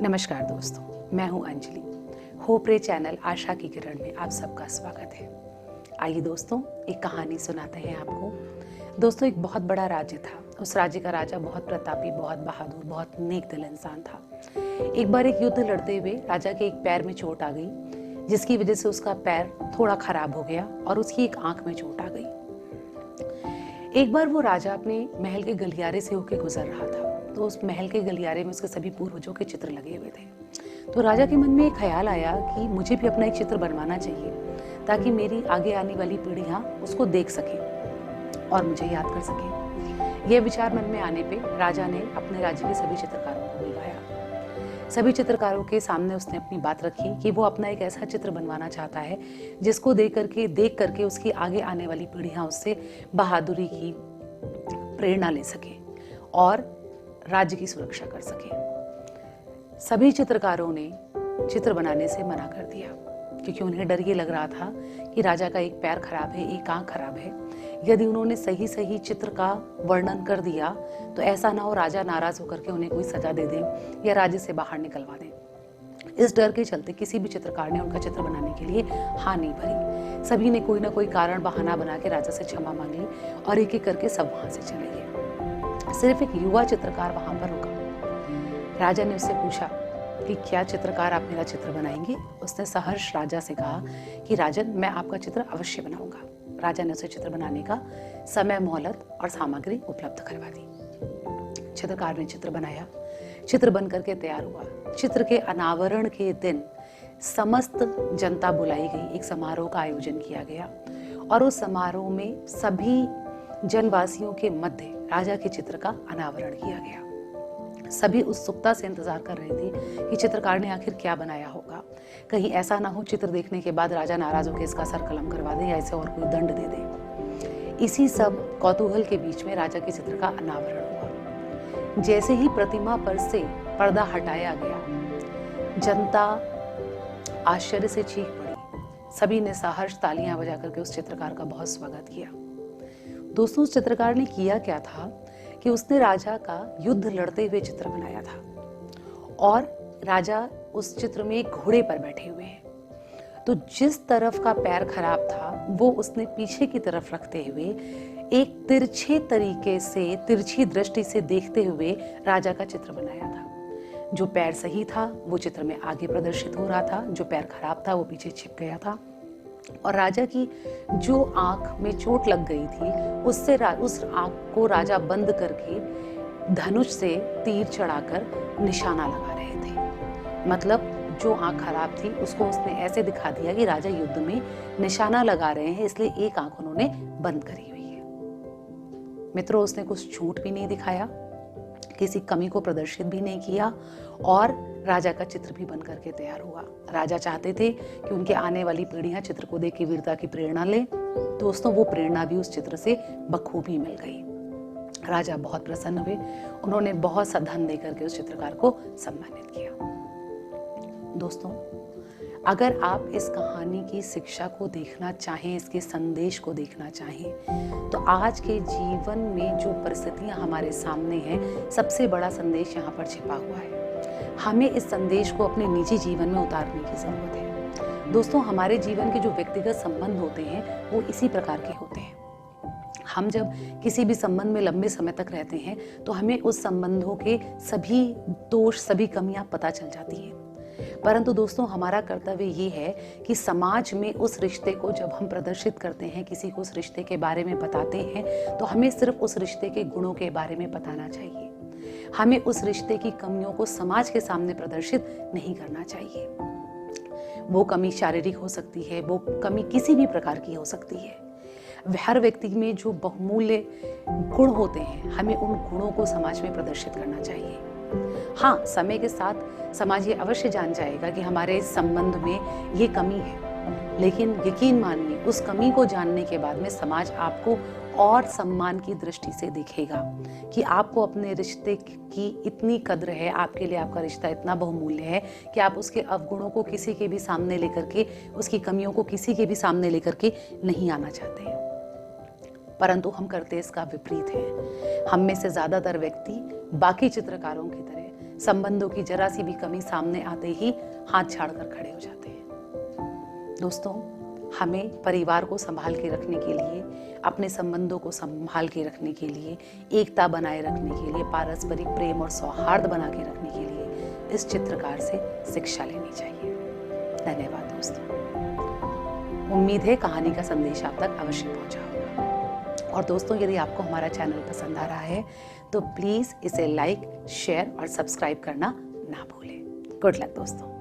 नमस्कार दोस्तों, मैं हूं अंजलि। होप रे चैनल आशा की किरण में आप सबका स्वागत है। आइए दोस्तों, एक कहानी सुनाते हैं आपको। दोस्तों, एक बहुत बड़ा राज्य था। उस राज्य का राजा बहुत प्रतापी, बहुत बहादुर, बहुत नेक दिल इंसान था। एक बार एक युद्ध लड़ते हुए राजा के एक पैर में चोट आ गई, जिसकी वजह से उसका पैर थोड़ा खराब हो गया और उसकी एक आंख में चोट आ गई। एक बार वो राजा अपने महल के गलियारे से होकर गुजर रहा था, तो उस महल के गलियारे में उसके सभी पूर्वजों के चित्र लगे हुए थे। तो राजा के मन में एक ख्याल आया कि मुझे भी अपना एक चित्र बनवाना चाहिए, ताकि मेरी आगे आने वाली पीढ़ियां उसको देख सकें और मुझे याद कर सकें। यह विचार मन में आने पे राजा ने अपने राज्य के सभी चित्रकारों को बुलवाया। सभी चित्रकारों के सामने उसने अपनी बात रखी कि वो अपना एक ऐसा चित्र बनवाना चाहता है जिसको देख करके उसकी आगे आने वाली पीढ़ियां उससे बहादुरी की प्रेरणा ले सके और राज्य की सुरक्षा कर सके। सभी चित्रकारों ने चित्र बनाने से मना कर दिया, क्योंकि उन्हें डर ये लग रहा था कि राजा का एक पैर खराब है, एक आंख खराब है। यदि उन्होंने सही सही चित्र का वर्णन कर दिया तो ऐसा ना हो राजा नाराज होकर के उन्हें कोई सजा दे दे या राज्य से बाहर निकलवा दे। इस डर के चलते किसी भी चित्रकार ने उनका चित्र बनाने के लिए हाँ नहीं भरी। सभी ने कोई ना कोई कारण बहाना बना के राजा से क्षमा मांग ली और एक एक करके सब वहां से चले गए। सिर्फ एक युवा चित्रकार वहां पर रुका। राजा ने उससे पूछा कि क्या चित्रकार आप मेरा चित्र बनाएंगे? उसने सहर्ष राजा से कहा कि राजन, मैं आपका चित्र अवश्य बनाऊंगा। राजा ने उसे चित्र बनाने का समय, मोहलत और सामग्री उपलब्ध करवा दी। चित्रकार ने चित्र बनाया। चित्र बन करके तैयार हुआ। चित्र के अनावरण के दिन समस्त जनता बुलाई गई। एक समारोह का आयोजन किया गया और उस समारोह में सभी जनवासियों के मध्य राजा के चित्र का अनावरण किया गया। सभी उत्सुकता से इंतजार कर रहे थे कि चित्रकार ने आखिर क्या बनाया होगा। कहीं ऐसा ना हो चित्र देखने के बाद राजा नाराज होकर इसका सर कलम करवा दे या इसे और कोई दंड दे दे। इसी सब कौतूहल के बीच में राजा के चित्र का अनावरण हुआ। जैसे ही प्रतिमा पर से पर्दा हटाया गया, जनता आश्चर्य से चीख पड़ी। सभी ने सहर्ष तालियां बजा करके उस चित्रकार का बहुत स्वागत किया। दोस्तों, उस चित्रकार ने किया क्या था कि उसने राजा का युद्ध लड़ते हुए चित्र बनाया था और राजा उस चित्र में एक घोड़े पर बैठे हुए हैं। तो जिस तरफ का पैर खराब था वो उसने पीछे की तरफ रखते हुए एक तिरछे तरीके से, तिरछी दृष्टि से देखते हुए राजा का चित्र बनाया था। जो पैर सही था वो चित्र में आगे प्रदर्शित हो रहा था, जो पैर खराब था वो पीछे छिप गया था। और राजा की जो आंख में चोट लग गई थी उससे उस आंख को राजा बंद करके धनुष से तीर चढ़ाकर निशाना लगा रहे थे। मतलब जो आंख खराब थी उसको उसने ऐसे दिखा दिया कि राजा युद्ध में निशाना लगा रहे हैं, इसलिए एक आंख उन्होंने बंद करी हुई है। मित्रों, उसने कुछ झूठ भी नहीं दिखाया, किसी कमी को प्रदर्शित भी नहीं किया और राजा का चित्र भी बन करके तैयार हुआ। राजा चाहते थे कि उनके आने वाली पीढ़ियां चित्र को देख के वीरता की प्रेरणा ले। दोस्तों, वो प्रेरणा भी उस चित्र से बखूबी मिल गई। राजा बहुत प्रसन्न हुए। उन्होंने बहुत सा धन देकर के उस चित्रकार को सम्मानित किया। दोस्तों, अगर आप इस कहानी की शिक्षा को देखना चाहें, इसके संदेश को देखना चाहें, तो आज के जीवन में जो परिस्थितियां हमारे सामने हैं, सबसे बड़ा संदेश यहाँ पर छिपा हुआ है। हमें इस संदेश को अपने निजी जीवन में उतारने की जरूरत है। दोस्तों, हमारे जीवन के जो व्यक्तिगत संबंध होते हैं वो इसी प्रकार के होते हैं। हम जब किसी भी संबंध में लंबे समय तक रहते हैं तो हमें उस संबंधों के सभी दोष, सभी कमियां पता चल जाती हैं। परंतु दोस्तों, हमारा कर्तव्य ये है कि समाज में उस रिश्ते को जब हम प्रदर्शित करते हैं, किसी को उस रिश्ते के बारे में बताते हैं, तो हमें सिर्फ उस रिश्ते के गुणों के बारे में बताना चाहिए। हमें उस रिश्ते की कमियों को समाज के सामने प्रदर्शित नहीं करना चाहिए। वो कमी शारीरिक हो सकती है, वो कमी किसी भी प्रकार की हो सकती है। हर व्यक्ति में जो बहुमूल्य गुण होते हैं, हमें उन गुणों को समाज में प्रदर्शित करना चाहिए। हाँ, समय के साथ समाज ये अवश्य जान जाएगा कि हमारे संबंध में ये कमी है, लेकिन यकीन मानिए उस कमी को जानने के बाद में समाज आपको और सम्मान की दृष्टि से देखेगा कि आपको अपने रिश्ते की इतनी कद्र है, आपके लिए आपका रिश्ता इतना बहुमूल्य है कि आप उसके अवगुणों को किसी के भी सामने लेकर के, उसकी कमियों को किसी के भी सामने लेकर के नहीं आना चाहते हैं। परंतु हम करते इसका विपरीत है। हम में से ज्यादातर व्यक्ति बाकी चित्रकारों की तरह संबंधों की जरा सी भी कमी सामने आते ही हाथ छाड़कर खड़े हो जाते हैं। दोस्तों, हमें परिवार को संभाल के रखने के लिए, अपने संबंधों को संभाल के रखने के लिए, एकता बनाए रखने के लिए, पारस्परिक प्रेम और सौहार्द बना के रखने के लिए इस चित्रकार से शिक्षा लेनी चाहिए। धन्यवाद दोस्तों। उम्मीद है कहानी का संदेश आप तक अवश्य पहुंचा होगा। और दोस्तों, यदि आपको हमारा चैनल पसंद आ रहा है तो प्लीज़ इसे लाइक, शेयर और सब्सक्राइब करना ना भूलें। गुड लक दोस्तों।